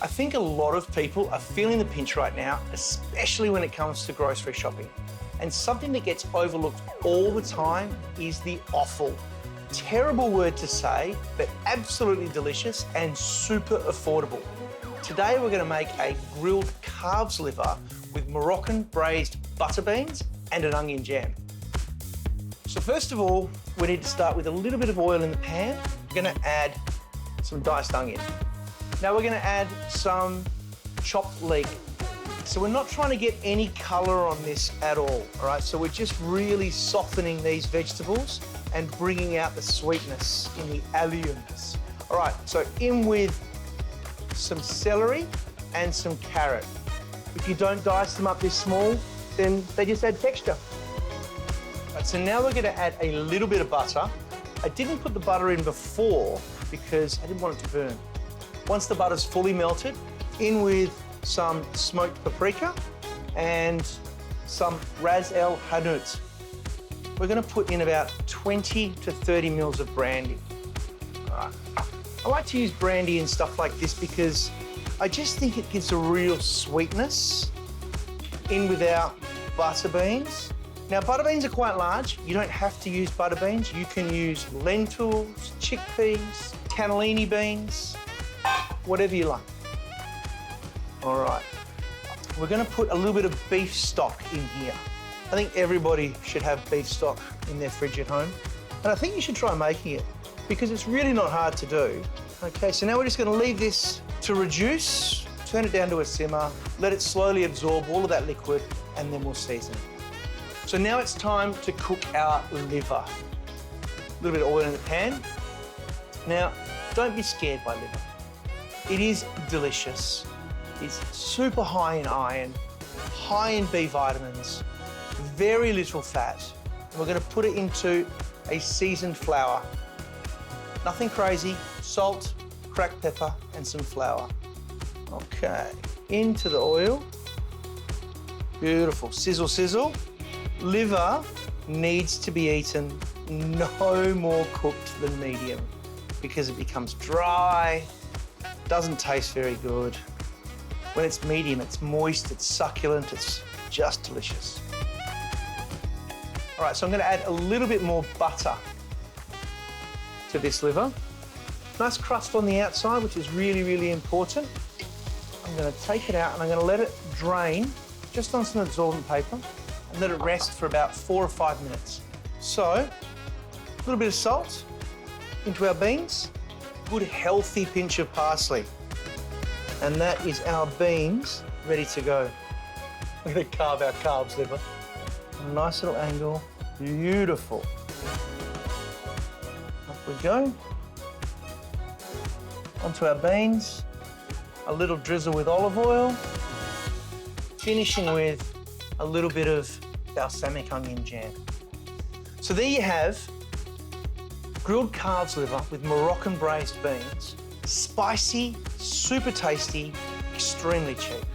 I think a lot of people are feeling the pinch right now, especially when it comes to grocery shopping. And something that gets overlooked all the time is the offal. Terrible word to say, but absolutely delicious and super affordable. Today we're going to make a grilled calves liver with Moroccan braised butter beans and an onion jam. So first of all, we need to start with a little bit of oil in the pan. We're going to add some diced onion. Now we're going to add some chopped leek. So we're not trying to get any colour on this at all right? So we're just really softening these vegetables and bringing out the sweetness in the alliums. All right, so in with some celery and some carrot. If you don't dice them up this small, then they just add texture. Right, so now we're going to add a little bit of butter. I didn't put the butter in before because I didn't want it to burn. Once the butter's fully melted, in with some smoked paprika and some Ras El Hanout. We're going to put in about 20 to 30 mils of brandy. All right. I like to use brandy and stuff like this because I just think it gives a real sweetness. In with our butter beans. Now, butter beans are quite large. You don't have to use butter beans. You can use lentils, chickpeas, cannellini beans, whatever you like. All right. We're going to put a little bit of beef stock in here. I think everybody should have beef stock in their fridge at home. And I think you should try making it because it's really not hard to do. Okay, so now we're just going to leave this to reduce, turn it down to a simmer, let it slowly absorb all of that liquid, and then we'll season it. So now it's time to cook our liver. A little bit of oil in the pan. Now, don't be scared by liver. It is delicious. It's super high in iron, high in B vitamins, very little fat. And we're going to put it into a seasoned flour. Nothing crazy, salt, cracked pepper, and some flour. Okay, into the oil. Beautiful, sizzle, sizzle. Liver needs to be eaten no more cooked than medium because it becomes dry, doesn't taste very good. When it's medium, it's moist, it's succulent, it's just delicious. All right, so I'm gonna add a little bit more butter to this liver. Nice crust on the outside, which is really, really important. I'm gonna take it out and I'm gonna let it drain just on some absorbent paper and let it rest for about 4 or 5 minutes. So, a little bit of salt into our beans, good healthy pinch of parsley. And that is our beans ready to go. We're gonna carve our calves liver. A nice little angle, beautiful. Up we go. Onto our beans, a little drizzle with olive oil, finishing with a little bit of balsamic onion jam. So there you have grilled calves liver with Moroccan braised beans. Spicy, super tasty, extremely cheap.